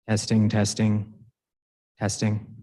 Testing, testing, testing.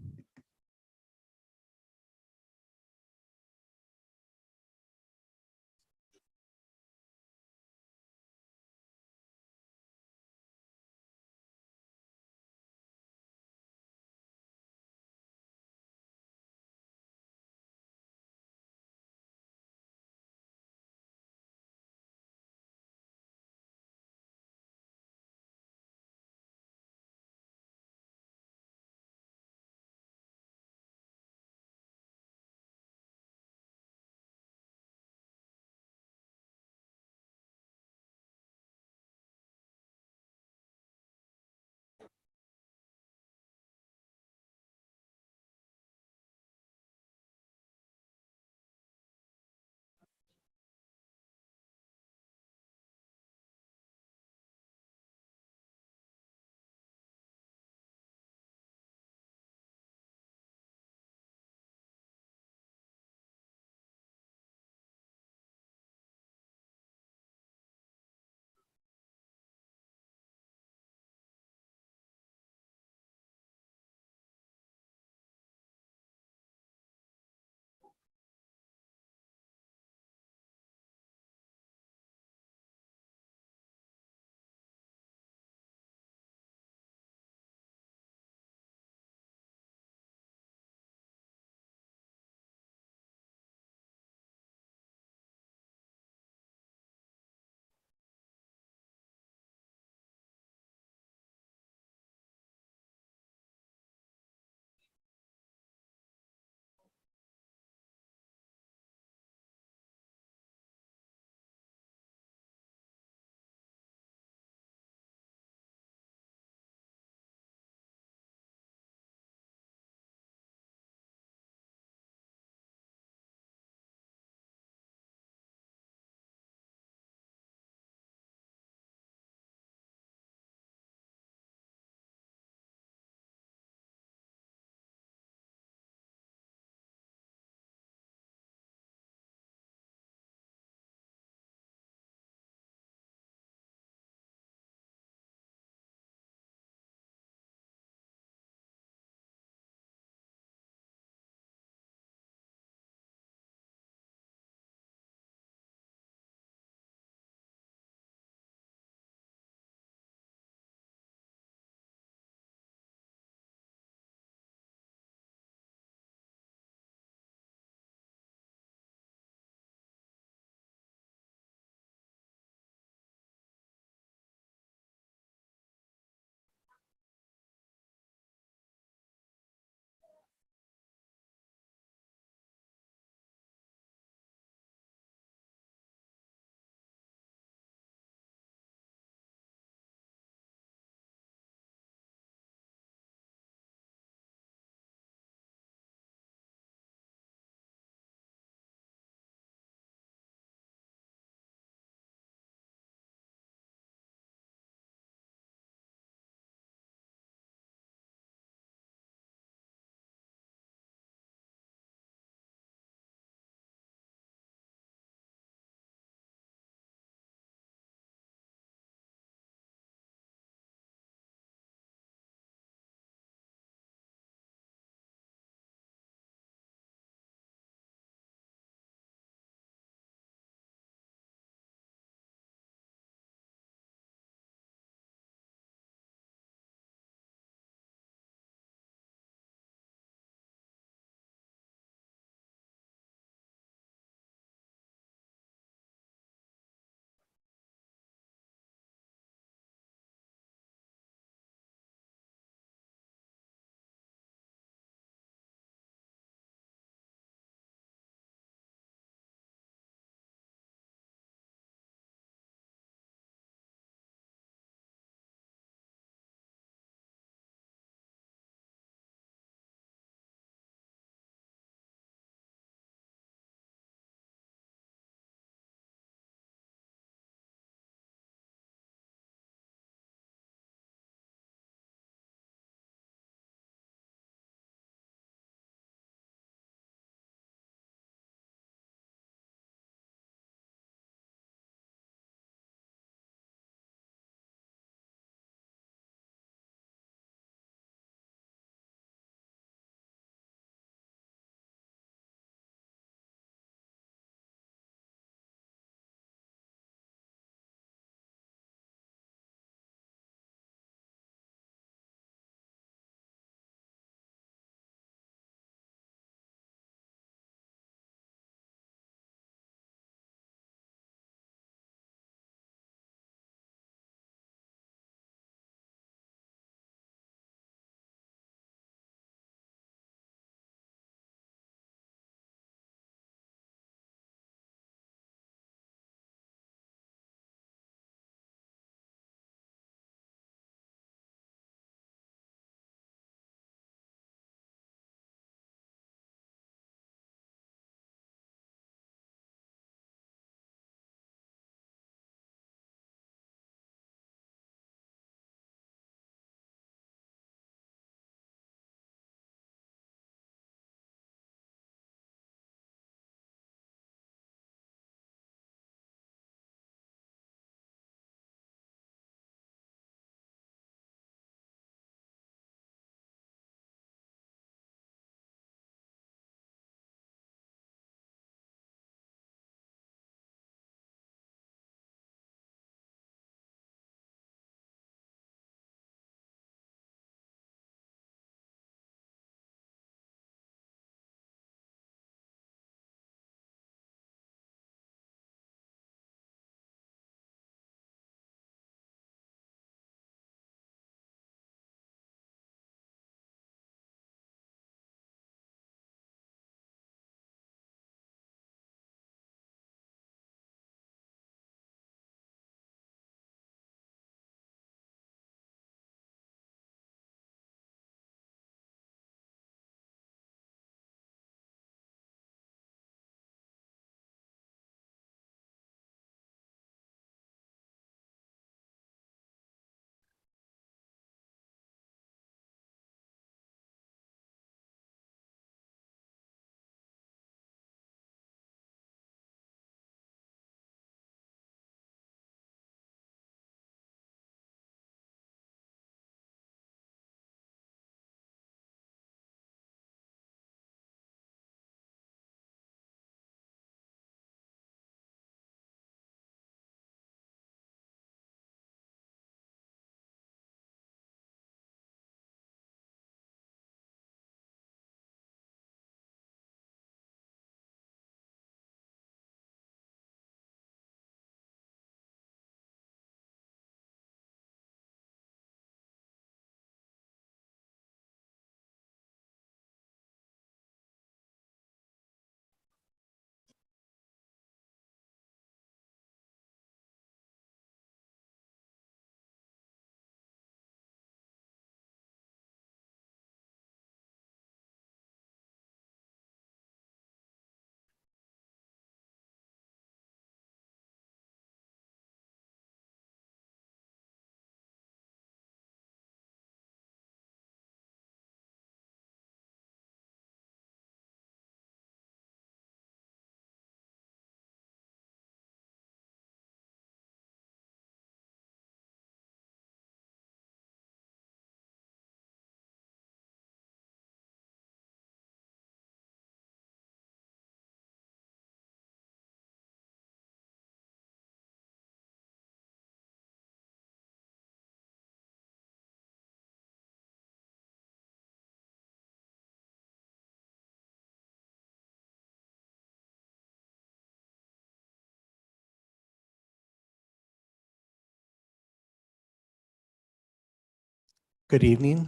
Good evening.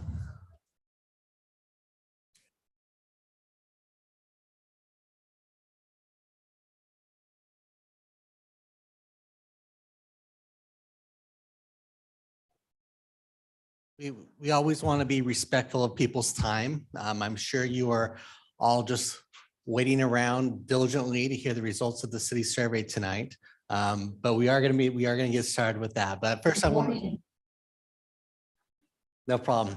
We always want to be respectful of people's time. I'm sure you are all just waiting around diligently to hear the results of the city survey tonight. But we are going to get started with that. But first I want to. No problem.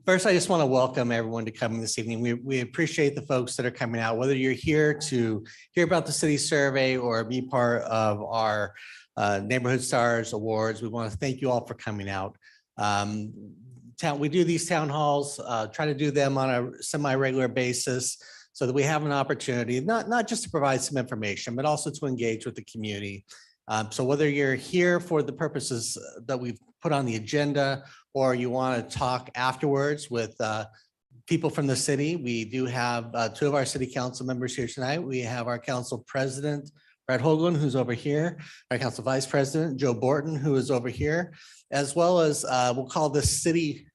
First, I just want to welcome everyone to coming this evening. We appreciate the folks that are coming out, whether you're here to hear about the city survey or be part of our Neighborhood Stars Awards. We want to thank you all for coming out. We do these town halls, try to do them on a semi-regular basis so that we have an opportunity, not just to provide some information, but also to engage with the community. So whether you're here for the purposes that we've put on the agenda, or you want to talk afterwards with people from the city, we do have two of our city council members here tonight. We have our council president, Brad Hoagland, who's over here, our council vice president, Joe Borton, who is over here, as well as we'll call this city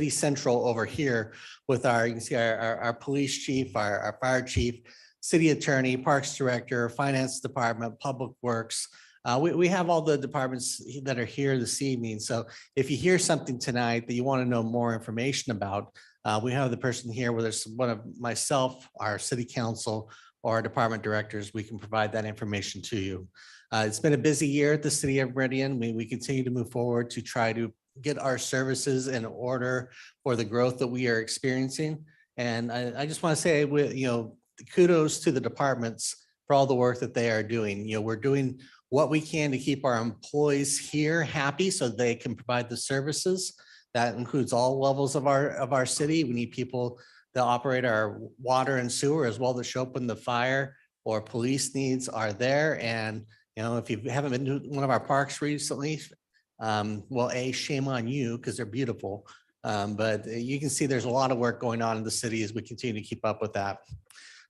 central over here with you can see our police chief, our fire chief, city attorney, parks director, finance department, public works. We have all the departments that are here this evening. So if you hear something tonight that you want to know more information about, we have the person here, whether it's one of myself, our city council, or our department directors, we can provide that information to you. It's been a busy year at the city of Meridian. We continue to move forward to try to get our services in order for the growth that we are experiencing. And I just want to say, kudos to the departments for all the work that they are doing. We're doing what we can to keep our employees here happy so they can provide the services. That includes all levels of our city. We need people that operate our water and sewer as well, to show up when the fire or police needs are there. And if you haven't been to one of our parks recently, well, shame on you because they're beautiful. But you can see there's a lot of work going on in the city as we continue to keep up with that.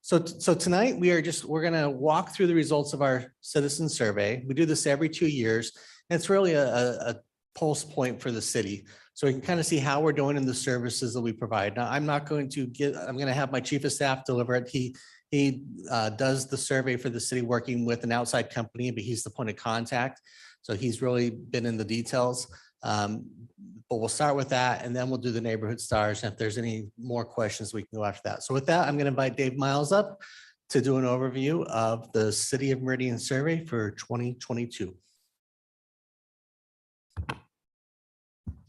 So tonight we're going to walk through the results of our citizen survey. We do this every 2 years. And it's really a pulse point for the city. So we can kind of see how we're doing in the services that we provide. Now, I'm going to have my chief of staff deliver it. He does the survey for the city working with an outside company, but he's the point of contact. So he's really been in the details. But we'll start with that, and then we'll do the neighborhood stars. And if there's any more questions, we can go after that. So with that, I'm going to invite Dave Miles up to do an overview of the City of Meridian survey for 2022.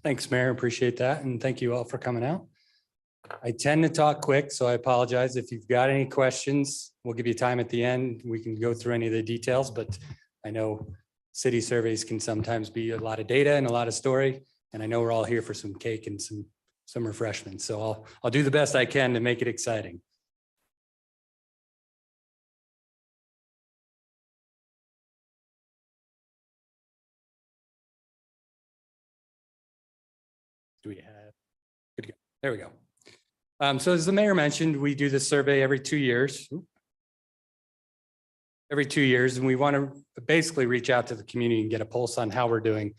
Thanks, Mayor. Appreciate that. And thank you all for coming out. I tend to talk quick, so I apologize. If you've got any questions, we'll give you time at the end. We can go through any of the details, but I know city surveys can sometimes be a lot of data and a lot of story. And I know we're all here for some cake and some refreshments. So I'll do the best I can to make it exciting. Do we have, good to go. There we go. So as the mayor mentioned, we do this survey every 2 years. Every 2 years, and we want to basically reach out to the community and get a pulse on how we're doing,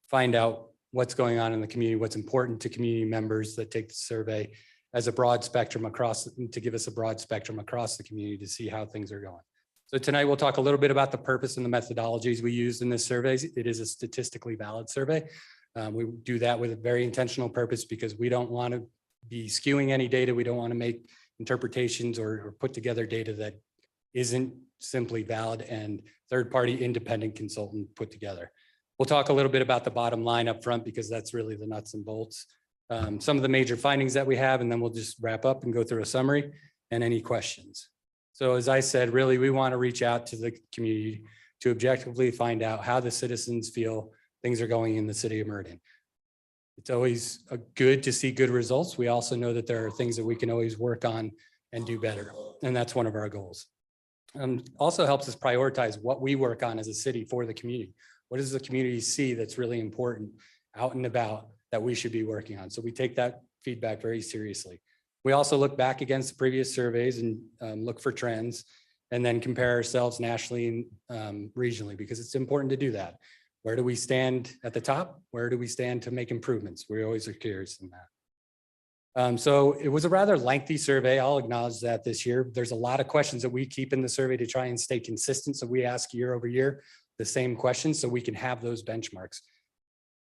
find out what's going on in the community, what's important to community members that take the survey as a broad spectrum across, to give us a broad spectrum across the community to see how things are going. So tonight we'll talk a little bit about the purpose and the methodologies we used in this survey. It is a statistically valid survey. We do that with a very intentional purpose because we don't want to be skewing any data. We don't want to make interpretations or put together data that isn't simply valid and third-party independent consultant put together. We'll talk a little bit about the bottom line up front because that's really the nuts and bolts. Some of the major findings that we have, and then we'll just wrap up and go through a summary and any questions. So as I said, really, we want to reach out to the community to objectively find out how the citizens feel things are going in the city of Meridian. It's always good to see good results. We also know that there are things that we can always work on and do better. And that's one of our goals. Also helps us prioritize what we work on as a city for the community. What does the community see that's really important out and about that we should be working on? So we take that feedback very seriously. We also look back against the previous surveys and look for trends and then compare ourselves nationally and regionally because it's important to do that. Where do we stand at the top? Where do we stand to make improvements? We always are curious in that. So it was a rather lengthy survey. I'll acknowledge that this year. There's a lot of questions that we keep in the survey to try and stay consistent. So we ask year over year the same questions so we can have those benchmarks.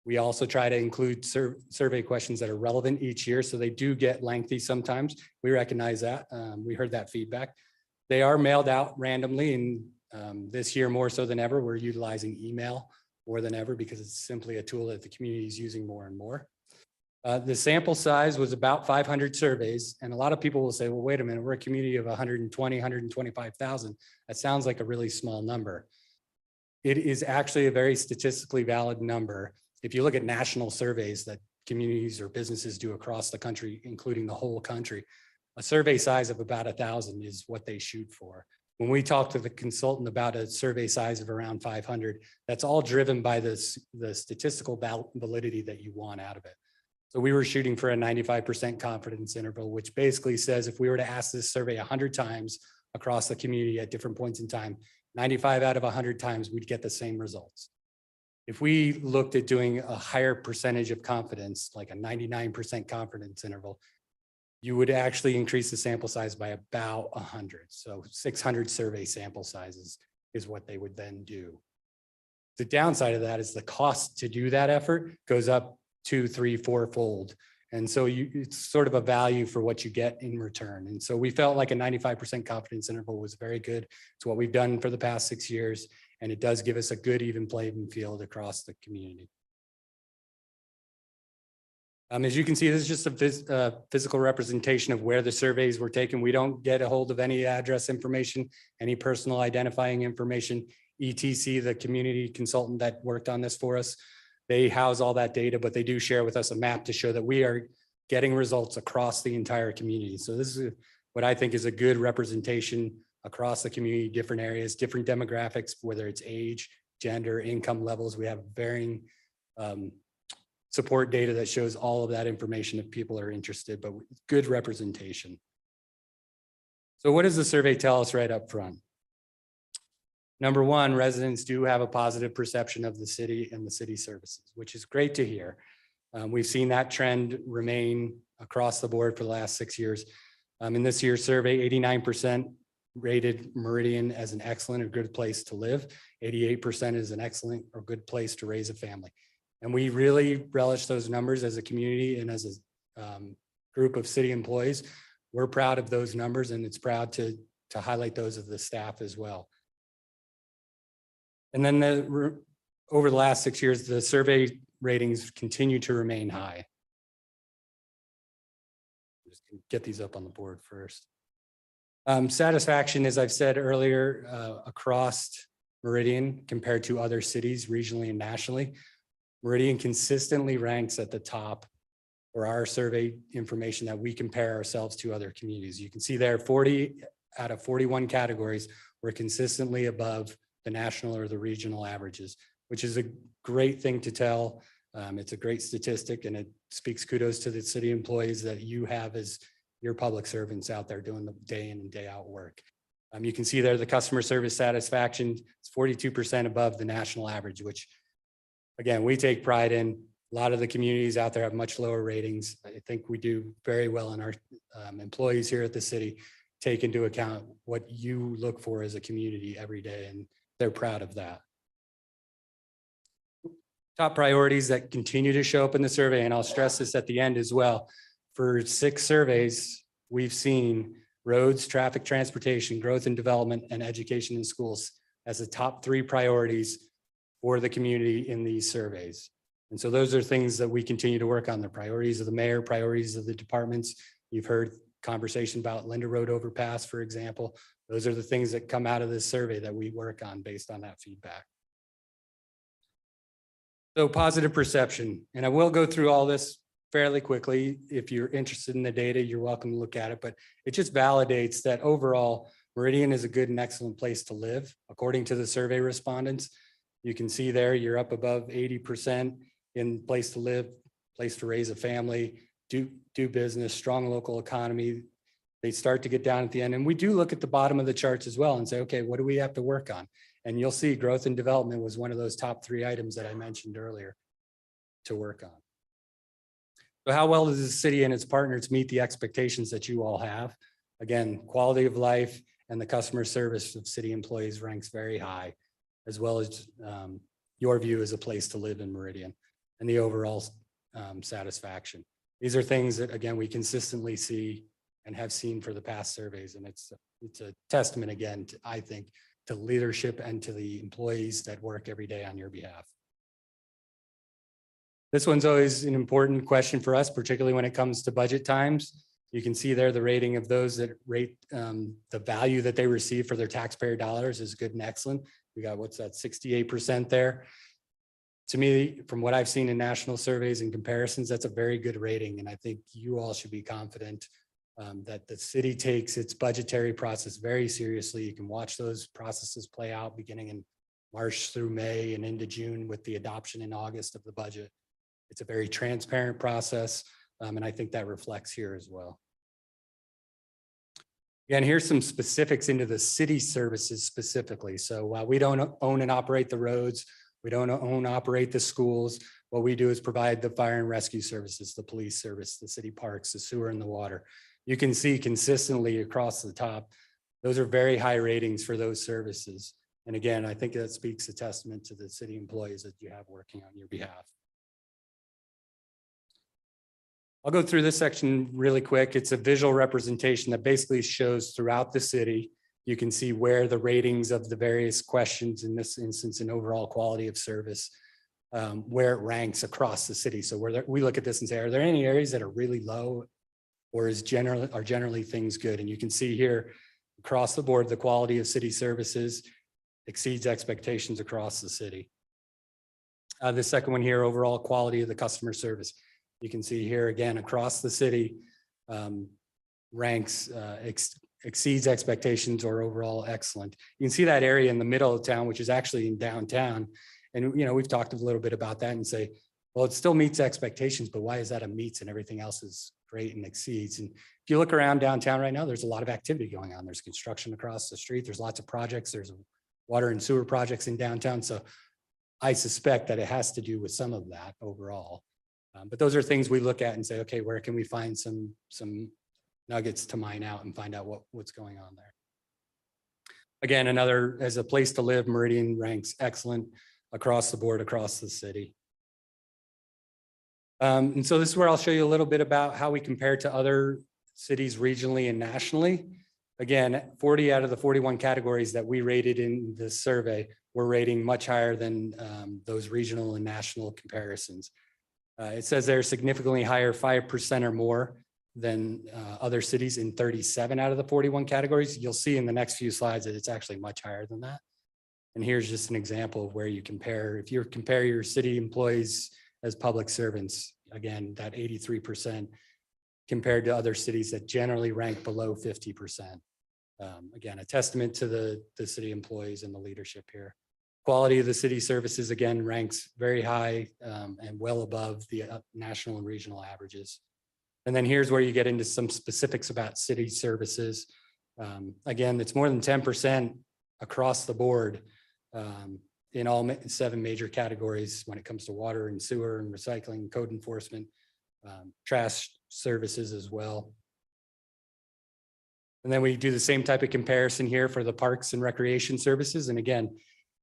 We also try to include survey questions that are relevant each year. So they do get lengthy sometimes. We recognize that. We heard that feedback. They are mailed out randomly, and this year more so than ever, we're utilizing email more than ever because it's simply a tool that the community is using more and more. The sample size was about 500 surveys. And a lot of people will say, well, wait a minute, we're a community of 120, 125,000. That sounds like a really small number. It is actually a very statistically valid number. If you look at national surveys that communities or businesses do across the country, including the whole country, a survey size of about 1,000 is what they shoot for. When we talk to the consultant about a survey size of around 500, that's all driven by the statistical validity that you want out of it. So we were shooting for a 95% confidence interval, which basically says if we were to ask this survey 100 times across the community at different points in time, 95 out of 100 times, we'd get the same results. If we looked at doing a higher percentage of confidence, like a 99% confidence interval, you would actually increase the sample size by about 100. So 600 survey sample sizes is what they would then do. The downside of that is the cost to do that effort goes up 2, 3, 4-fold. And so it's sort of a value for what you get in return. And so we felt like a 95% confidence interval was very good. It's what we've done for the past 6 years. And it does give us a good even playing field across the community. As you can see, this is just a physical representation of where the surveys were taken. We don't get a hold of any address information, any personal identifying information. ETC, the community consultant that worked on this for us, they house all that data, but they do share with us a map to show that we are getting results across the entire community. So this is what I think is a good representation across the community, different areas, different demographics, whether it's age, gender, income levels. We have varying support data that shows all of that information if people are interested, but good representation. So what does the survey tell us right up front? Number one, residents do have a positive perception of the city and the city services, which is great to hear. We've seen that trend remain across the board for the last 6 years. In this year's survey, 89% rated Meridian as an excellent or good place to live. 88% is an excellent or good place to raise a family. And we really relish those numbers as a community and as a group of city employees. We're proud of those numbers, and it's proud to highlight those of the staff as well. And then over the last 6 years, the survey ratings continue to remain high. Just get these up on the board first. Satisfaction, as I've said earlier, across Meridian compared to other cities regionally and nationally, Meridian consistently ranks at the top for our survey information that we compare ourselves to other communities. You can see there 40 out of 41 categories were consistently above the national or the regional averages, which is a great thing to tell. It's a great statistic, and it speaks kudos to the city employees that you have as your public servants out there doing the day in and day out work. You can see there the customer service satisfaction is 42% above the national average, which again, we take pride in. A lot of the communities out there have much lower ratings. I think we do very well, in our employees here at the city take into account what you look for as a community every day, and they're proud of that. Top priorities that continue to show up in the survey, and I'll stress this at the end as well. For 6 surveys, we've seen roads, traffic, transportation, growth and development, and education in schools as the top 3 priorities for the community in these surveys. And so those are things that we continue to work on, the priorities of the mayor, priorities of the departments. You've heard conversation about Linda Road overpass, for example. Those are the things that come out of this survey that we work on based on that feedback. So positive perception, and I will go through all this fairly quickly. If you're interested in the data, you're welcome to look at it, but it just validates that overall Meridian is a good and excellent place to live. According to the survey respondents, you can see there you're up above 80% in place to live, place to raise a family, do business, strong local economy. They start to get down at the end, and we do look at the bottom of the charts as well and say, okay, what do we have to work on? And you'll see growth and development was one of those top 3 items that I mentioned earlier to work on. So how well does the city and its partners meet the expectations that you all have? Again, quality of life and the customer service of city employees ranks very high, as well as your view as a place to live in Meridian and the overall satisfaction. These are things that, again, we consistently see and have seen for the past surveys. And it's a testament, again, to, I think, to leadership and to the employees that work every day on your behalf. This one's always an important question for us, particularly when it comes to budget times. You can see there the rating of those that rate the value that they receive for their taxpayer dollars is good and excellent. We got, what's that, 68% there. To me, from what I've seen in national surveys and comparisons, that's a very good rating. And I think you all should be confident that the city takes its budgetary process very seriously. You can watch those processes play out beginning in March through May and into June with the adoption in August of the budget. It's a very transparent process, and I think that reflects here as well. Again, here's some specifics into the city services specifically. So while we don't own and operate the roads, we don't own and operate the schools, what we do is provide the fire and rescue services, the police service, the city parks, the sewer and the water. You can see consistently across the top, those are very high ratings for those services. And again, I think that speaks a testament to the city employees that you have working on your behalf. I'll go through this section really quick. It's a visual representation that basically shows throughout the city. You can see where the ratings of the various questions, in this instance, in overall quality of service, where it ranks across the city. So we look at this and say, are there any areas that are really low, or are generally things good? And you can see here across the board, the quality of city services exceeds expectations across the city. The second one here, overall quality of the customer service. You can see here again across the city, ranks exceeds expectations or overall excellent. You can see that area in the middle of town, which is actually in downtown. And we've talked a little bit about that and say, well, it still meets expectations, but why is that a meets and everything else is great and exceeds? And if you look around downtown right now, there's a lot of activity going on. There's construction across the street. There's lots of projects. There's water and sewer projects in downtown. So I suspect that it has to do with some of that overall. But those are things we look at and say, okay, where can we find some nuggets to mine out and find out what's going on there? Again, another, as a place to live, Meridian ranks excellent across the board, across the city. And so this is where I'll show you a little bit about how we compare to other cities regionally and nationally. Again, 40 out of the 41 categories that we rated in this survey, we're rating much higher than those regional and national comparisons. It says they're significantly higher, 5% or more than other cities in 37 out of the 41 categories. You'll see in the next few slides that it's actually much higher than that. And here's just an example of where you compare. If you compare your city employees as public servants, again, that 83% compared to other cities that generally rank below 50%. Again, a testament to the city employees and the leadership here. Quality of the city services, again, ranks very high and well above the national and regional averages. And then here's where you get into some specifics about city services. Again, it's more than 10% across the board in all 7 major categories when it comes to water and sewer and recycling, code enforcement, trash services as well. And then we do the same type of comparison here for the parks and recreation services. And again,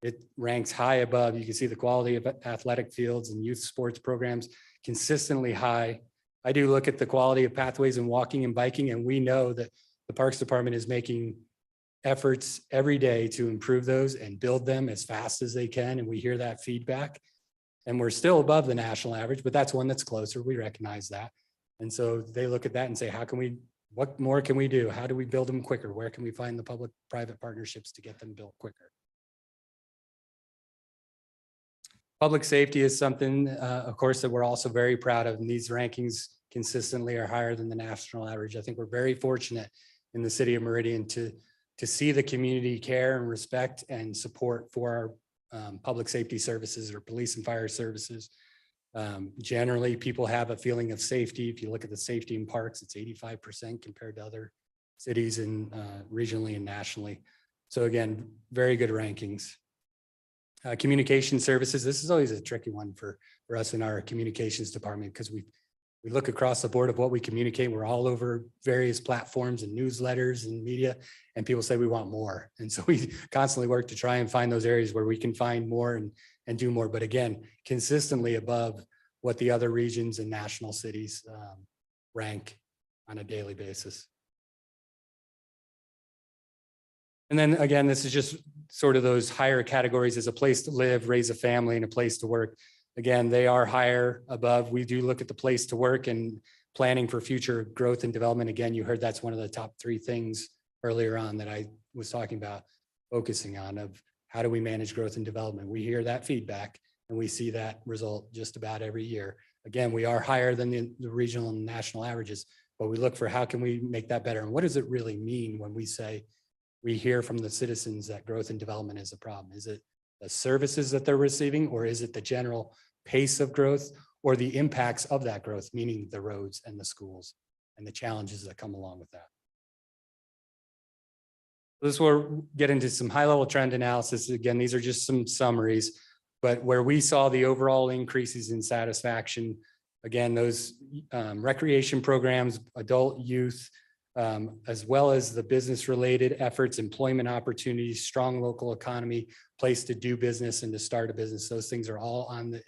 it ranks high above. You can see the quality of athletic fields and youth sports programs consistently high. I do look at the quality of pathways and walking and biking, and we know that the Parks Department is making efforts every day to improve those and build them as fast as they can. And we hear that feedback. And we're still above the national average, but that's one that's closer. We recognize that. And so they look at that and say, how can we, what more can we do? How do we build them quicker? Where can we find the public-private partnerships to get them built quicker? Public safety is something, of course, that we're also very proud of. And these rankings consistently are higher than the national average. I think we're very fortunate in the city of Meridian to see the community care and respect and support for our public safety services or police and fire services. Generally, people have a feeling of safety. If you look at the safety in parks, it's 85% compared to other cities and regionally and nationally. So again, very good rankings. Communication services, this is always a tricky one for us in our communications department because We look across the board of what we communicate. We're all over various platforms and newsletters and media, and people say we want more. And so we constantly work to try and find those areas where we can find more and do more. But again, consistently above what the other regions and national cities rank on a daily basis. And then again, this is just sort of those higher categories as a place to live, raise a family, and a place to work. Again, they are higher above. We do look at the place to work and planning for future growth and development. Again, you heard that's one of the top 3 things earlier on that I was talking about, focusing on of how do we manage growth and development. We hear that feedback and we see that result just about every year. Again, we are higher than the regional and national averages, but we look for how can we make that better? And what does it really mean when we say we hear from the citizens that growth and development is a problem? Is it the services that they're receiving, or is it the general pace of growth or the impacts of that growth, meaning the roads and the schools and the challenges that come along with that? This is where we get into some high level trend analysis. Again, these are just some summaries, but where we saw the overall increases in satisfaction, again, those recreation programs, adult youth, as well as the business related efforts, employment opportunities, strong local economy, place to do business and to start a business. Those things are all on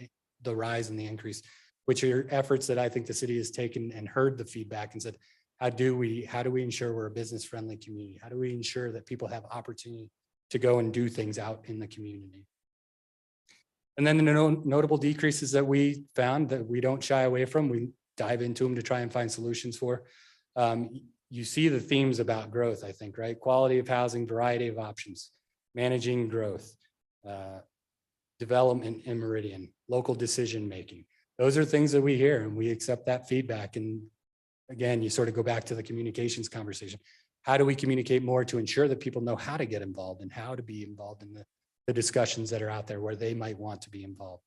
the rise and the increase, which are efforts that I think the city has taken and heard the feedback and said, how do we ensure we're a business friendly community? How do we ensure that people have opportunity to go and do things out in the community? And then the notable decreases that we found that we don't shy away from, we dive into them to try and find solutions for. You see the themes about growth, I think, right? Quality of housing, variety of options, managing growth, development in Meridian, local decision making. Those are things that we hear and we accept that feedback. And again, you sort of go back to the communications conversation. How do we communicate more to ensure that people know how to get involved and how to be involved in the discussions that are out there where they might want to be involved?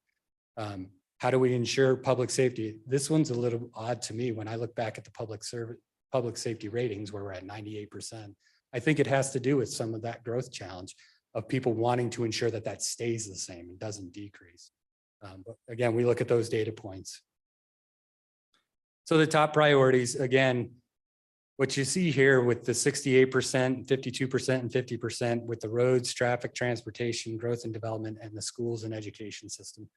How do we ensure public safety? This one's a little odd to me when I look back at the public safety ratings where we're at 98%. I think it has to do with some of that growth challenge of people wanting to ensure that that stays the same and doesn't decrease. But again, we look at those data points. So the top priorities, again, what you see here with the 68%, 52% and 50% with the roads, traffic, transportation, growth and development, and the schools and education system.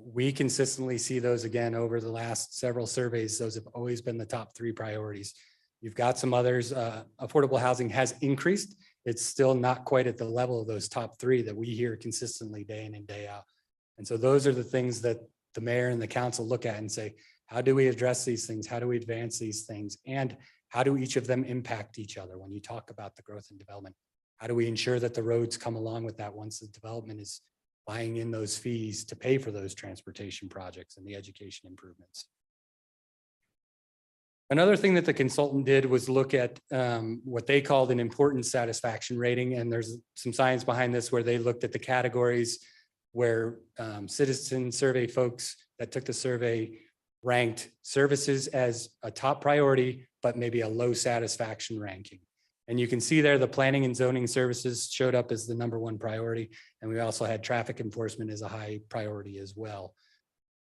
We consistently see those again over the last several surveys. Those have always been the top 3 priorities. You've got some others. Affordable housing has increased. It's still not quite at the level of those top 3 that we hear consistently day in and day out. And so those are the things that the mayor and the council look at and say, how do we address these things? How do we advance these things? And how do each of them impact each other? When you talk about the growth and development, how do we ensure that the roads come along with that once the development is buying in those fees to pay for those transportation projects and the education improvements? Another thing that the consultant did was look at what they called an important satisfaction rating. And there's some science behind this where they looked at the categories where citizen survey folks that took the survey ranked services as a top priority, but maybe a low satisfaction ranking. And you can see there the planning and zoning services showed up as the #1 priority. And we also had traffic enforcement as a high priority as well.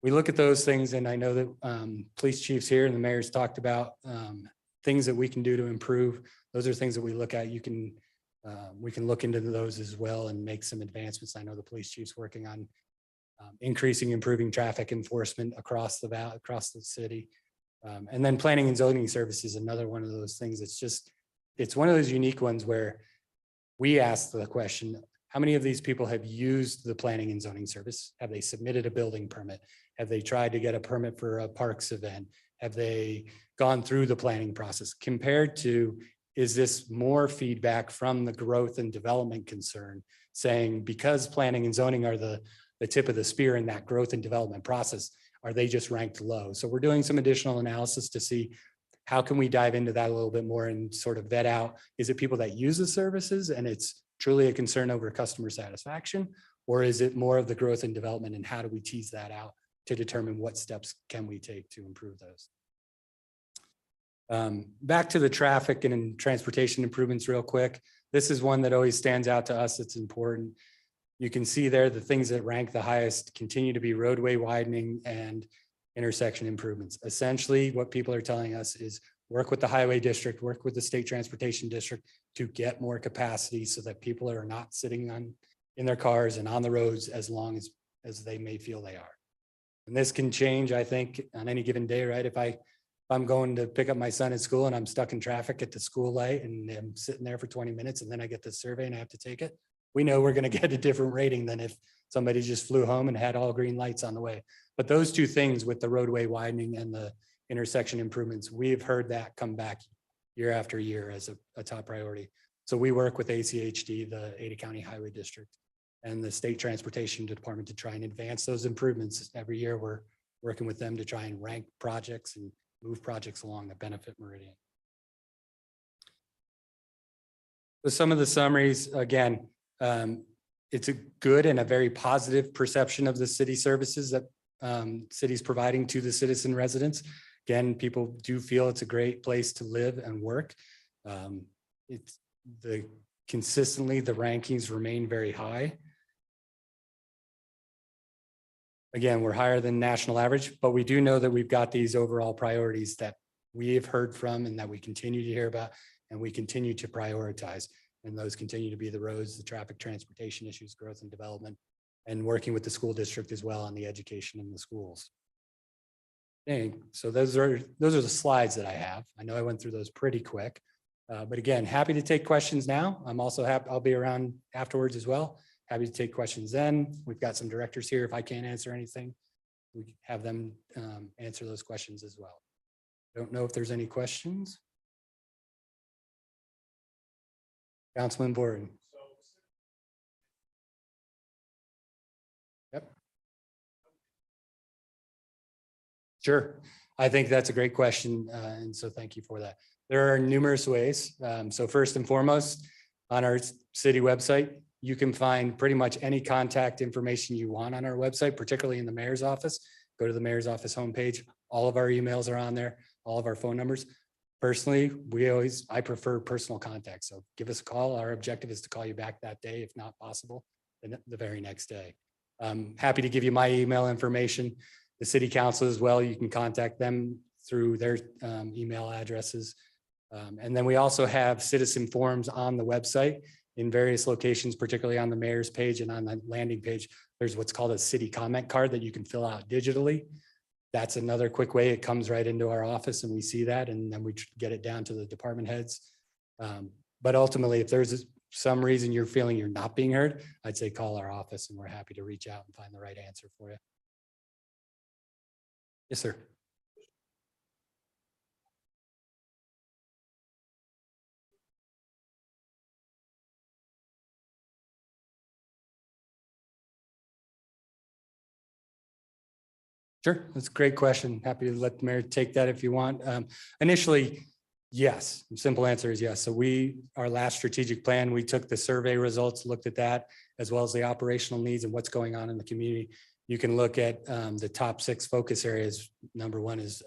We look at those things, and I know that police chiefs here and the mayor's talked about things that we can do to improve. Those are things that we look at. We can look into those as well and make some advancements. I know the police chief's working on increasing, improving traffic enforcement across the city. And then planning and zoning services, another one of those things. It's one of those unique ones where we ask the question, how many of these people have used the planning and zoning service? Have they submitted a building permit? Have they tried to get a permit for a parks event? Have they gone through the planning process? Compared to, is this more feedback from the growth and development concern saying, because planning and zoning are the tip of the spear in that growth and development process, are they just ranked low? So we're doing some additional analysis to see how can we dive into that a little bit more and sort of vet out, is it people that use the services and it's truly a concern over customer satisfaction, or is it more of the growth and development, and how do we tease that out to determine what steps can we take to improve those? Back to the traffic and transportation improvements real quick. This is one that always stands out to us. It's important. You can see there the things that rank the highest continue to be roadway widening and intersection improvements. Essentially, what people are telling us is work with the highway district, work with the state transportation district to get more capacity so that people are not sitting in their cars and on the roads as long as they may feel they are. And this can change, I think, on any given day, right? If I'm going to pick up my son at school and I'm stuck in traffic at the school light and I'm sitting there for 20 minutes and then I get the survey and I have to take it, we know we're going to get a different rating than if somebody just flew home and had all green lights on the way. But those two things with the roadway widening and the intersection improvements, we've heard that come back year after year as a top priority. So we work with ACHD, the Ada County Highway District, and the State Transportation Department to try and advance those improvements. Every year, we're working with them to try and rank projects and move projects along that benefit Meridian. So some of the summaries, again, it's a good and a very positive perception of the city services that city's providing to the citizen residents. Again, people do feel it's a great place to live and work. Consistently, the rankings remain very high. Again, we're higher than national average, but we do know that we've got these overall priorities that we have heard from and that we continue to hear about and we continue to prioritize. And those continue to be the roads, the traffic, transportation issues, growth and development, and working with the school district as well on the education in the schools. Okay, so those are the slides that I have. I know I went through those pretty quick, but again, happy to take questions now. I'm also happy, I'll be around afterwards as well. Happy to take questions then. We've got some directors here. If I can't answer anything, we have them answer those questions as well. Don't know if there's any questions. Councilman Borden. Yep. Sure. I think that's a great question. And so thank you for that. There are numerous ways. So first and foremost, on our city website, you can find pretty much any contact information you want on our website, particularly in the mayor's office. Go to the mayor's office homepage. All of our emails are on there, all of our phone numbers. Personally, I prefer personal contact. So give us a call. Our objective is to call you back that day, if not possible, then the very next day. I'm happy to give you my email information. The city council as well, you can contact them through their email addresses. And then we also have citizen forums on the website in various locations, particularly on the mayor's page and on the landing page. There's what's called a city comment card that you can fill out digitally. That's another quick way. It comes right into our office and we see that, and then we get it down to the department heads. But ultimately, if there's some reason you're feeling you're not being heard, I'd say call our office and we're happy to reach out and find the right answer for you. Yes, sir. Sure, that's a great question. Happy to let the mayor take that if you want. Initially, yes, the simple answer is yes. So our last strategic plan, we took the survey results, looked at that, as well as the operational needs and what's going on in the community. You can look at the top 6 focus areas. Number 1 is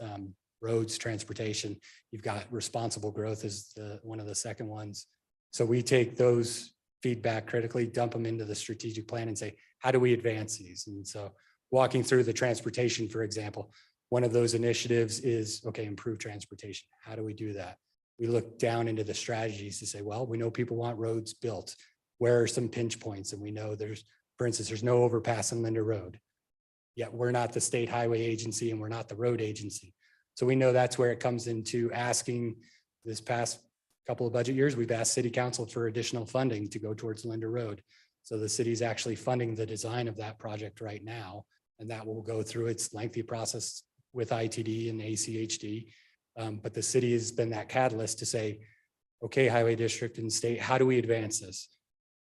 roads, transportation. You've got responsible growth as one of the second ones. So we take those feedback critically, dump them into the strategic plan and say, how do we advance these? And so walking through the transportation, for example, one of those initiatives is, okay, improve transportation. How do we do that? We look down into the strategies to say, well, we know people want roads built. Where are some pinch points? And we know for instance, there's no overpass on Linder Road. Yet we're not the state highway agency and we're not the road agency. So we know that's where it comes into asking. This past couple of budget years, we've asked city council for additional funding to go towards Linder Road. So the city's actually funding the design of that project right now. And that will go through its lengthy process with ITD and ACHD. But the city has been that catalyst to say, okay, highway district and state, how do we advance this?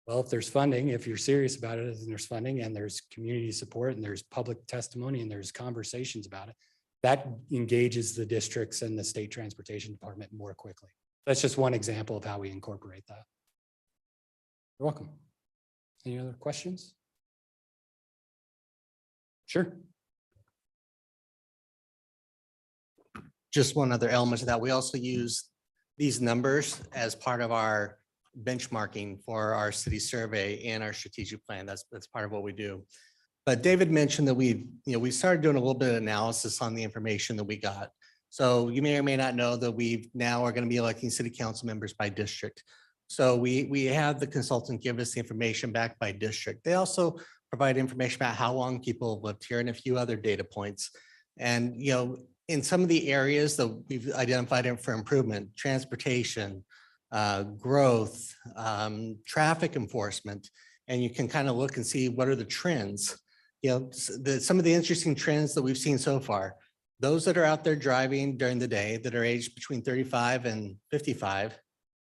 Well, if there's funding, if you're serious about it, and there's funding and there's community support and there's public testimony and there's conversations about it, that engages the districts and the state transportation department more quickly. That's just one example of how we incorporate that. You're welcome. Any other questions? Sure. Just one other element to that. We also use these numbers as part of our benchmarking for our city survey and our strategic plan. That's part of what we do. But David mentioned that we started doing a little bit of analysis on the information that we got. So you may or may not know that we now are going to be electing city council members by district. So we have the consultant give us the information back by district. They also provide information about how long people have lived here and a few other data points. And, in some of the areas that we've identified for improvement, transportation, growth, traffic enforcement, and you can kind of look and see what are the trends. Some of the interesting trends that we've seen so far, those that are out there driving during the day that are aged between 35 and 55,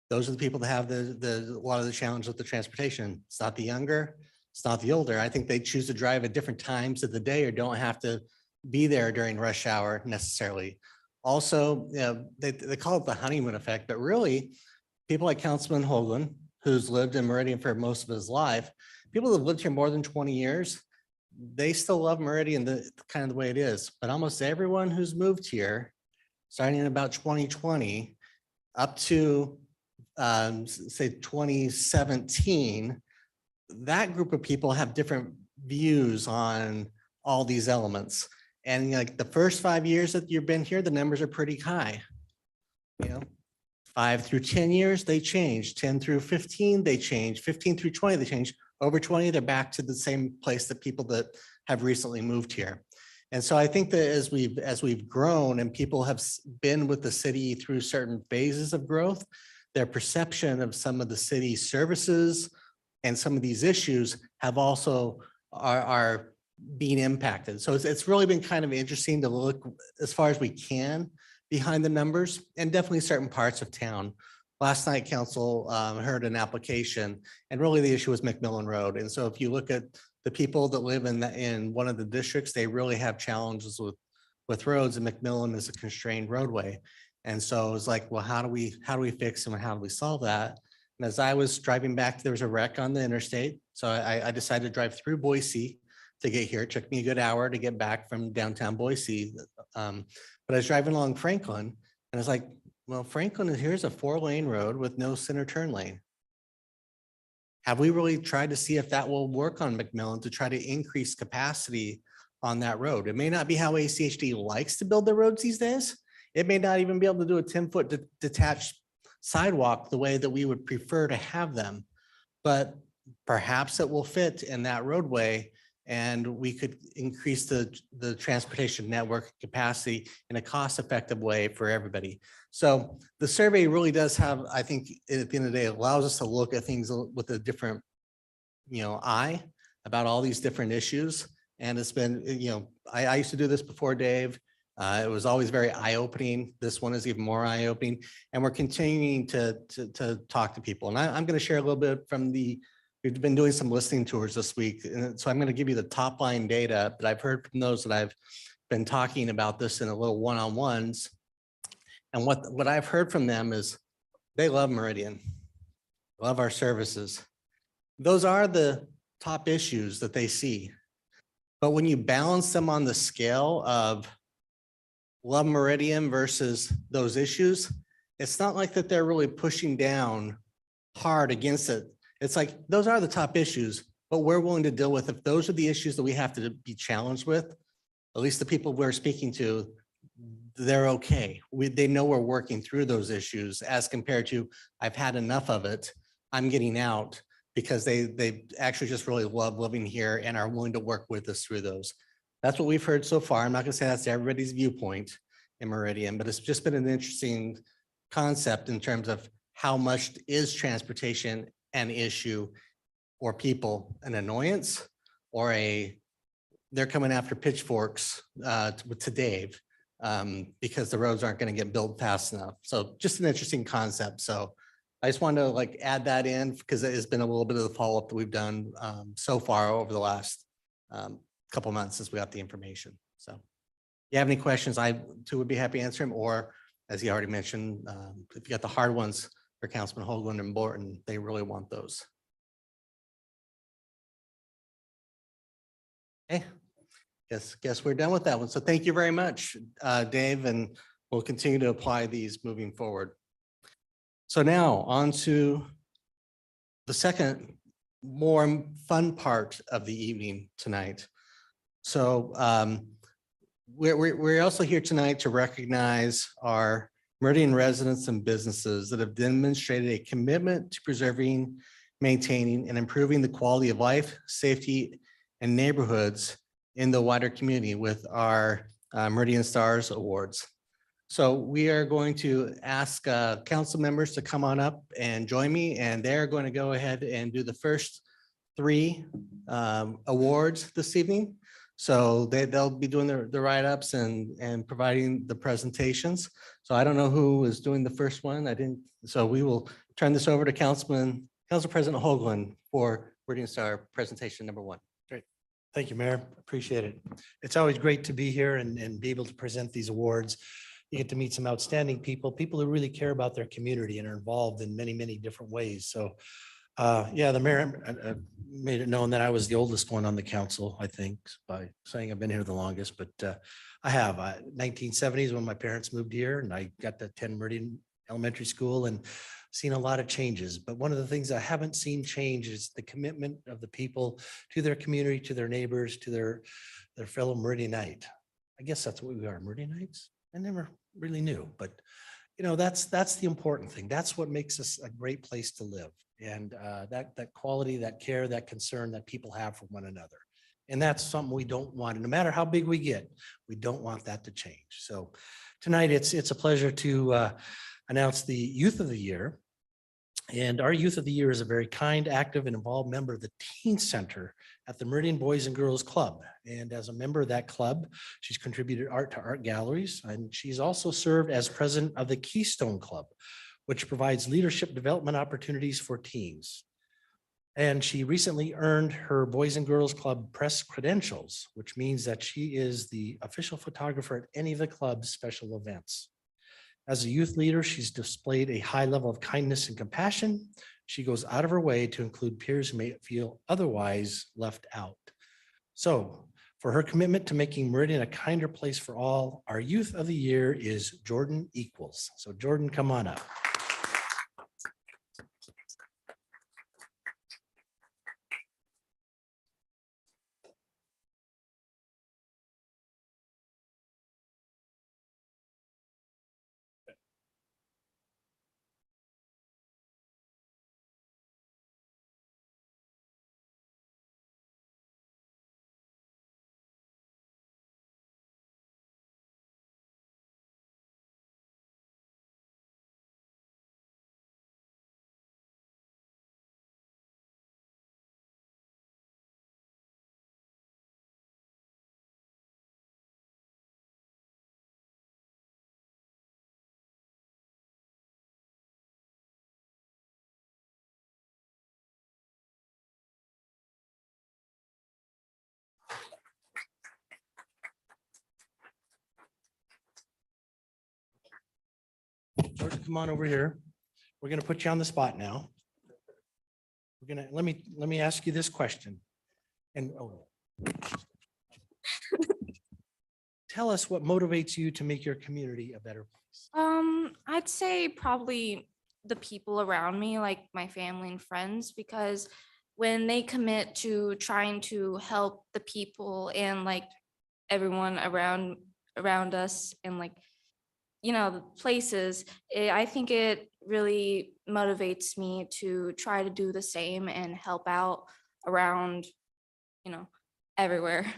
those are the people that have a lot of the challenge with the transportation. It's not the younger, it's not the older. I think they choose to drive at different times of the day or don't have to be there during rush hour necessarily. Also, they call it the honeymoon effect, but really people like Councilman Hoagland, who's lived in Meridian for most of his life, people that have lived here more than 20 years, they still love Meridian the kind of the way it is. But almost everyone who's moved here, starting in about 2020 up to say 2017, that group of people have different views on all these elements. And like the first 5 years that you've been here, the numbers are pretty high. 5 through 10 years, they change. 10 through 15, they change. 15 through 20, they change. Over 20, they're back to the same place that people that have recently moved here. And so I think that as we've grown and people have been with the city through certain phases of growth, their perception of some of the city services and some of these issues have also are being impacted. So it's really been kind of interesting to look as far as we can behind the numbers and definitely certain parts of town. Last night, council heard an application and really the issue was McMillan Road. And so if you look at the people that live in one of the districts, they really have challenges with roads, and McMillan is a constrained roadway. And so it was like, well, how do we fix them and how do we solve that? And as I was driving back, there was a wreck on the interstate. So I decided to drive through Boise to get here. It took me a good hour to get back from downtown Boise. But I was driving along Franklin and it's like, well, Franklin, here's a 4-lane road with no center turn lane. Have we really tried to see if that will work on McMillan to try to increase capacity on that road? It may not be how ACHD likes to build their roads these days. It may not even be able to do a 10-foot detached sidewalk the way that we would prefer to have them, but perhaps it will fit in that roadway and we could increase the transportation network capacity in a cost-effective way for everybody. So the survey really does have, I think at the end of the day, it allows us to look at things with a different, eye about all these different issues. And it's been, I used to do this before, Dave. It was always very eye-opening. This one is even more eye-opening. And we're continuing to talk to people. And I'm going to share a little bit from we've been doing some listening tours this week. And so I'm going to give you the top line data, but I've heard from those that I've been talking about this in a little one-on-ones. And what I've heard from them is they love Meridian, love our services. Those are the top issues that they see. But when you balance them on the scale of love Meridian versus those issues, it's not like that they're really pushing down hard against it. It's like, those are the top issues, but we're willing to deal with, if those are the issues that we have to be challenged with, at least the people we're speaking to, they're okay. They know we're working through those issues as compared to, I've had enough of it, I'm getting out, because they actually just really love living here and are willing to work with us through those. That's what we've heard so far. I'm not gonna say that's everybody's viewpoint in Meridian, but it's just been an interesting concept in terms of how much is transportation an issue or people an annoyance or they're coming after pitchforks to Dave because the roads aren't going to get built fast enough. So just an interesting concept. So I just wanted to add that in because it has been a little bit of the follow-up that we've done so far over the last couple of months since we got the information. So if you have any questions, I too would be happy to answer them, or as he already mentioned, if you got the hard ones for Councilman Hoagland and Borton, they really want those. Okay, guess we're done with that one. So thank you very much, Dave, and we'll continue to apply these moving forward. So now on to the second more fun part of the evening tonight. So we're also here tonight to recognize our Meridian residents and businesses that have demonstrated a commitment to preserving, maintaining, and improving the quality of life, safety, and neighborhoods in the wider community with our Meridian Stars Awards. So we are going to ask council members to come on up and join me, and they're going to go ahead and do the first 3 awards this evening. So they'll be doing the write-ups and providing the presentations. So I don't know who is doing the first one. I didn't. So we will turn this over to Council President Hoagland for Meridian Star presentation number 1. Thank you, Mayor. Appreciate it. It's always great to be here and be able to present these awards. You get to meet some outstanding people who really care about their community and are involved in many, many different ways. So yeah, the mayor made it known that I was the oldest one on the council, I think, by saying I've been here the longest, but I have. 1970s when my parents moved here and I got to attend Meridian Elementary School and seen a lot of changes. But one of the things I haven't seen change is the commitment of the people to their community, to their neighbors, to their fellow Meridianite. I guess that's what we are, Meridianites. I never really knew, but you know, that's the important thing. That's what makes us a great place to live. And that quality, that care, that concern that people have for one another. And that's something we don't want. And no matter how big we get, we don't want that to change. So tonight it's a pleasure to announce the Youth of the Year. And our Youth of the Year is a very kind, active, and involved member of the Teen Center at the Meridian Boys and Girls Club. And as a member of that club, she's contributed art to art galleries, and she's also served as president of the Keystone Club, which provides leadership development opportunities for teens. And she recently earned her Boys and Girls Club press credentials, which means that she is the official photographer at any of the club's special events. As a youth leader, she's displayed a high level of kindness and compassion. She goes out of her way to include peers who may feel otherwise left out. So for her commitment to making Meridian a kinder place for all, our Youth of the Year is Jordan Equals. So Jordan, come on up. Jordan, come on over here. We're going to put you on the spot now. We're going to, let me ask you this question. And tell us what motivates you to make your community a better place. I'd say probably the people around me, like my family and friends, because when they commit to trying to help the people and like everyone around us and like, you know, the places, I think it really motivates me to try to do the same and help out around, you know, everywhere.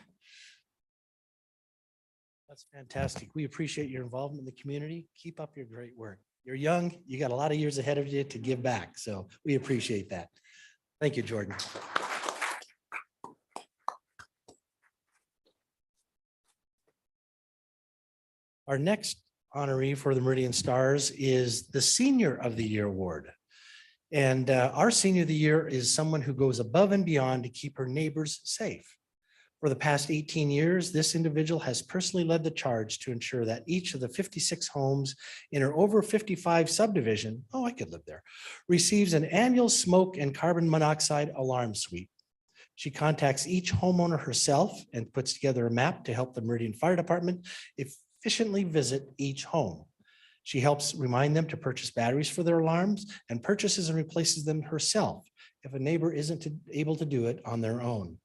That's fantastic. We appreciate your involvement in the community. Keep up your great work. You're young. You got a lot of years ahead of you to give back. So we appreciate that. Thank you, Jordan. Our next honoree for the Meridian Stars is the Senior of the Year Award. And our Senior of the Year is someone who goes above and beyond to keep her neighbors safe. For the past 18 years, this individual has personally led the charge to ensure that each of the 56 homes in her over 55 subdivision, oh, I could live there, receives an annual smoke and carbon monoxide alarm suite. She contacts each homeowner herself and puts together a map to help the Meridian Fire Department efficiently visit each home. She helps remind them to purchase batteries for their alarms and purchases and replaces them herself if a neighbor isn't able to do it on their own.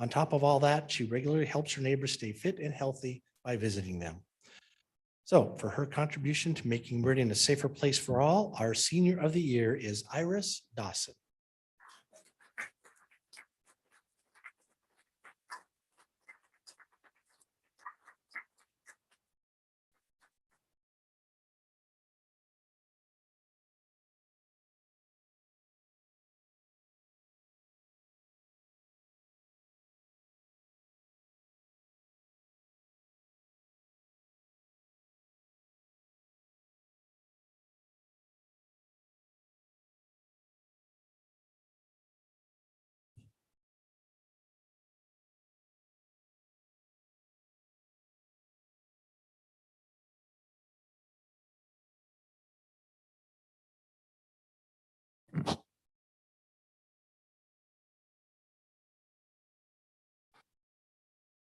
On top of all that, she regularly helps her neighbors stay fit and healthy by visiting them. So for her contribution to making Meridian a safer place for all, our Senior of the Year is Iris Dawson.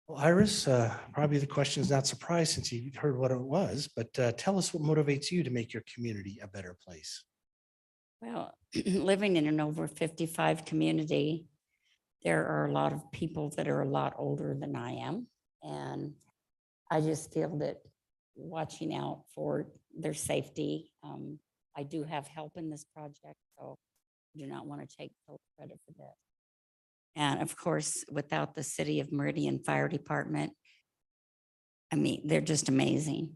Well, Iris, probably the question is not surprised since you heard what it was, but tell us what motivates you to make your community a better place. Well, living in an over 55 community, there are a lot of people that are a lot older than I am. And I just feel that watching out for their safety. I do have help in this project, so I do not want to take full credit for this. And of course, without the City of Meridian Fire Department, I mean, they're just amazing.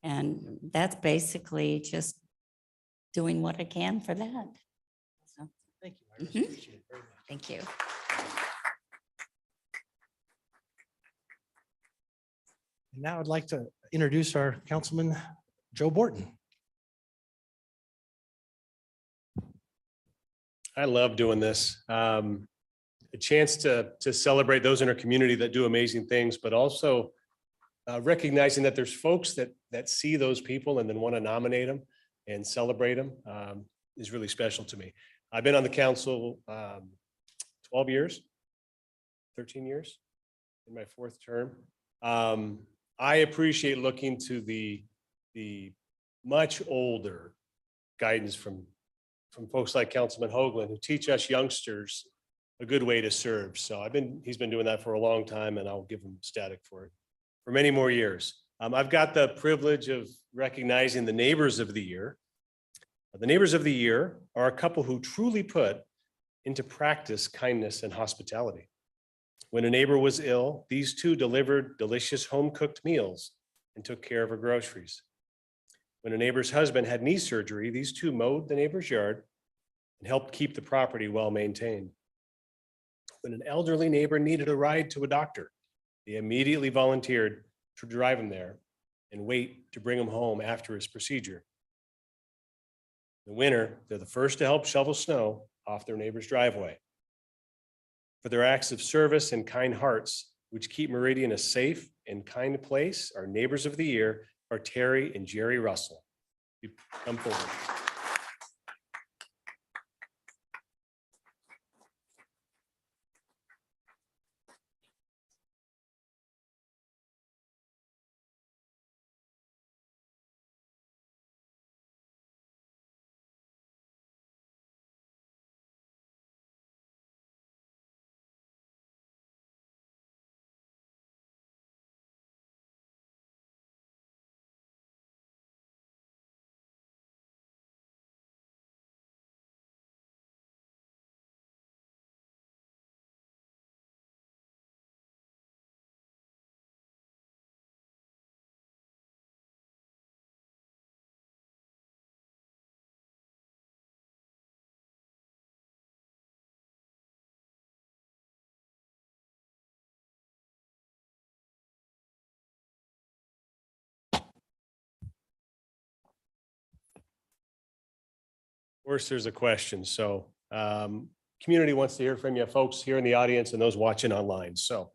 And that's basically just doing what I can for that. So, Thank you, Iris. Mhm. Appreciate it very much. thank you. And now I'd like to introduce our Councilman Joe Borton. I love doing this. A chance to celebrate those in our community that do amazing things, but also recognizing that there's folks that see those people and then want to nominate them and celebrate them is really special to me. I've been on the council 12 years, 13 years in my fourth term. I appreciate looking to the much older guidance from folks like Councilman Hoagland, who teach us youngsters a good way to serve. So he's been doing that for a long time, and I'll give him static for it for many more years. I've got the privilege of recognizing the Neighbors of the Year. The Neighbors of the Year are a couple who truly put into practice kindness and hospitality. When a neighbor was ill, these two delivered delicious home-cooked meals and took care of her groceries. When a neighbor's husband had knee surgery, these two mowed the neighbor's yard and helped keep the property well maintained. When an elderly neighbor needed a ride to a doctor, they immediately volunteered to drive him there and wait to bring him home after his procedure. In the winter, they're the first to help shovel snow off their neighbor's driveway. For their acts of service and kind hearts, which keep Meridian a safe and kind place, our Neighbors of the Year are Terry and Jerry Russell. You come forward. Of course, there's a question. So community wants to hear from you, folks here in the audience and those watching online. So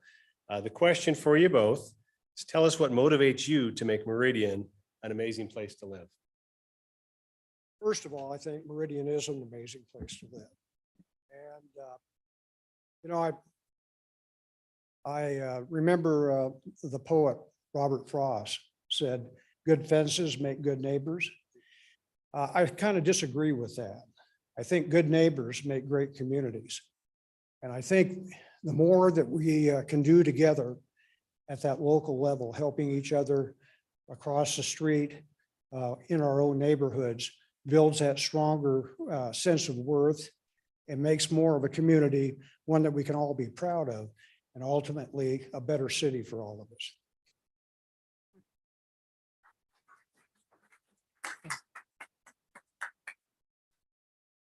the question for you both is, tell us what motivates you to make Meridian an amazing place to live. First of all, I think Meridian is an amazing place to live. And, you know, I remember the poet Robert Frost said, "Good fences make good neighbors." I kind of disagree with that. I think good neighbors make great communities. And I think the more that we can do together at that local level, helping each other across the street in our own neighborhoods, builds that stronger sense of worth and makes more of a community, one that we can all be proud of, and ultimately a better city for all of us.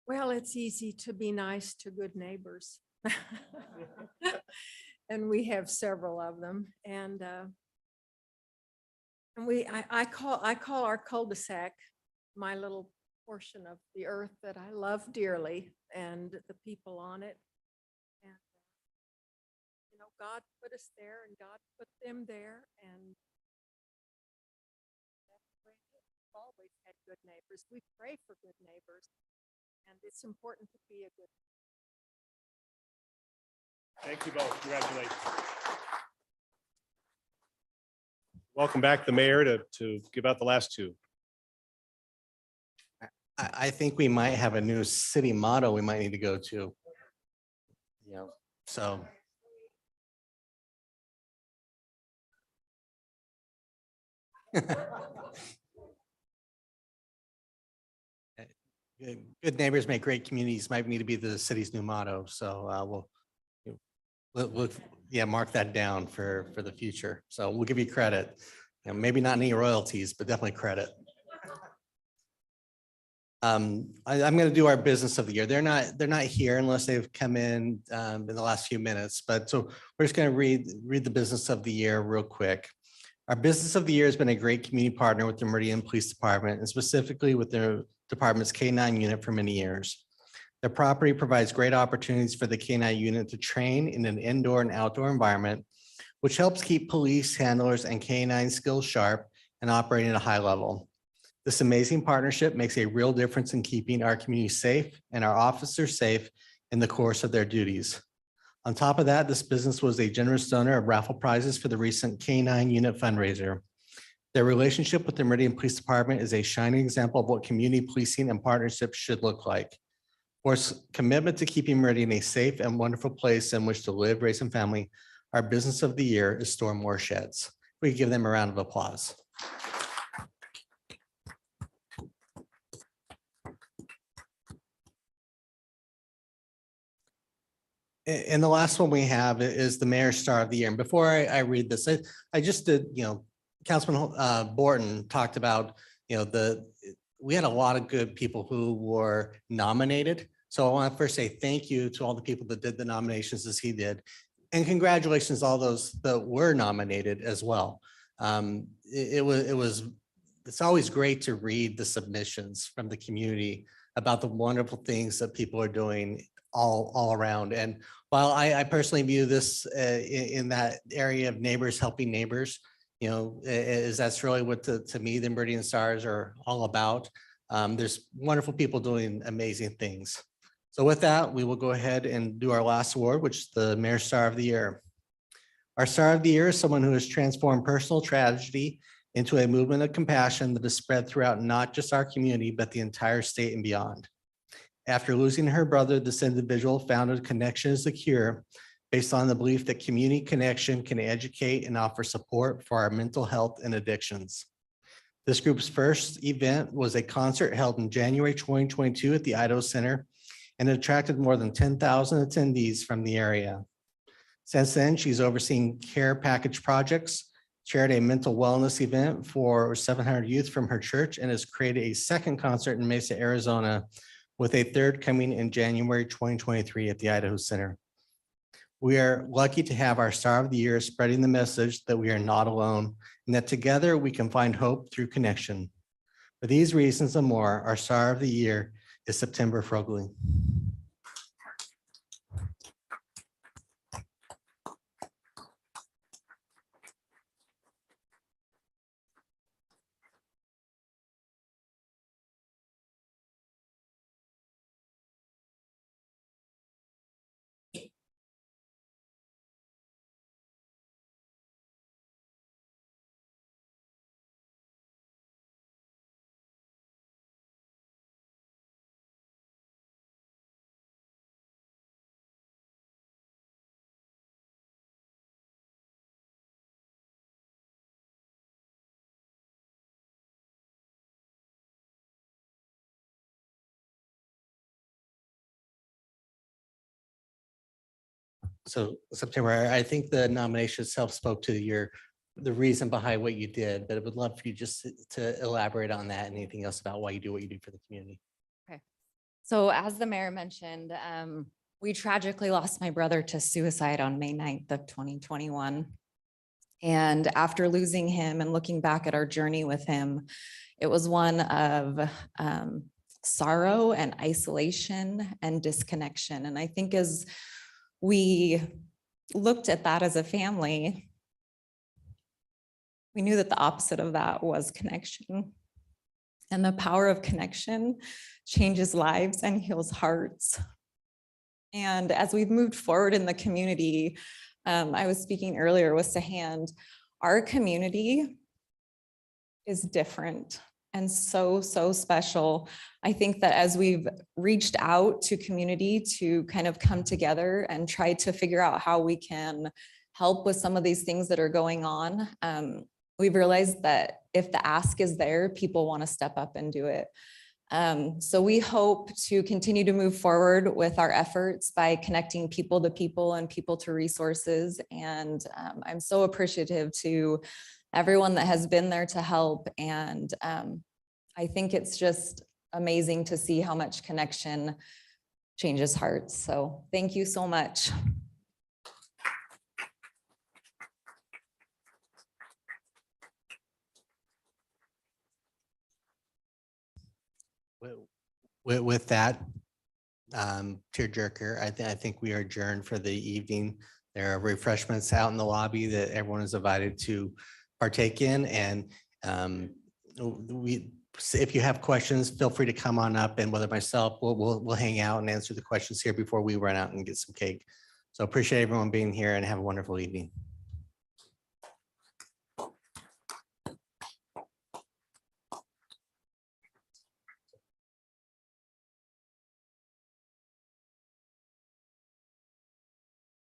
Well, it's easy to be nice to good neighbors. And we have several of them. And I call our cul-de-sac my little portion of the earth that I love dearly and the people on it. And, you know, God put us there and God put them there. And that's the way it is. We've always had good neighbors. We pray for good neighbors. And it's important to be a good. Thank you both. Congratulations. Welcome back, the mayor, to give out the last two. I think we might have a new city motto we might need to go to. You know, so. Good neighbors make great communities might need to be the city's new motto. So we'll mark that down for the future. So we'll give you credit. You know, maybe not any royalties, but definitely credit. I'm going to do our business of the year. They're not here unless they've come in the last few minutes. But so we're just going to read the business of the year real quick. Our business of the year has been a great community partner with the Meridian Police Department and specifically with their department's K-9 unit for many years. The property provides great opportunities for the K-9 unit to train in an indoor and outdoor environment, which helps keep police handlers and K-9 skills sharp and operating at a high level. This amazing partnership makes a real difference in keeping our community safe and our officers safe in the course of their duties. On top of that, this business was a generous donor of raffle prizes for the recent K-9 unit fundraiser. Their relationship with the Meridian Police Department is a shining example of what community policing and partnerships should look like. For its commitment to keeping Meridian a safe and wonderful place in which to live, raise, and family, our business of the year is Storm Warsheds. We give them a round of applause. And the last one we have is the Mayor's Star of the Year. And before I read this, I just did, Councilman Borton talked about, we had a lot of good people who were nominated. So I want to first say thank you to all the people that did the nominations as he did. And congratulations to all those that were nominated as well. It's always great to read the submissions from the community about the wonderful things that people are doing all around. And while I personally view this in that area of neighbors helping neighbors, that's really what to me, the Meridian Stars are all about. There's wonderful people doing amazing things. So with that, we will go ahead and do our last award, which is the Mayor's Star of the Year. Our Star of the Year is someone who has transformed personal tragedy into a movement of compassion that is spread throughout not just our community, but the entire state and beyond. After losing her brother, this individual founded Connection is the Cure, based on the belief that community connection can educate and offer support for our mental health and addictions. This group's first event was a concert held in January 2022 at the Idaho Center, and it attracted more than 10,000 attendees from the area. Since then, she's overseen care package projects, chaired a mental wellness event for 700 youth from her church, and has created a second concert in Mesa, Arizona, with a third coming in January 2023 at the Idaho Center. We are lucky to have our Star of the Year spreading the message that we are not alone and that together we can find hope through connection. For these reasons and more, our Star of the Year is September Frogling. So September, I think the nomination itself spoke to the reason behind what you did, but I would love for you just to elaborate on that and anything else about why you do what you do for the community. So as the mayor mentioned, we tragically lost my brother to suicide on May 9th of 2021. And after losing him and looking back at our journey with him, it was one of sorrow and isolation and disconnection. And I think as we looked at that as a family, we knew that the opposite of that was connection. And the power of connection changes lives and heals hearts. And as we've moved forward in the community, I was speaking earlier with Sahand, our community is different and so, so special. I think that as we've reached out to community to kind of come together and try to figure out how we can help with some of these things that are going on, we've realized that if the ask is there, people want to step up and do it. So we hope to continue to move forward with our efforts by connecting people to people and people to resources. And I'm so appreciative to everyone that has been there to help. And I think it's just amazing to see how much connection changes hearts. So thank you so much. With that, tearjerker, I think we are adjourned for the evening. There are refreshments out in the lobby that everyone is invited to partake in. And if you have questions, feel free to come on up, and whether myself, we'll hang out and answer the questions here before we run out and get some cake. So appreciate everyone being here, and have a wonderful evening.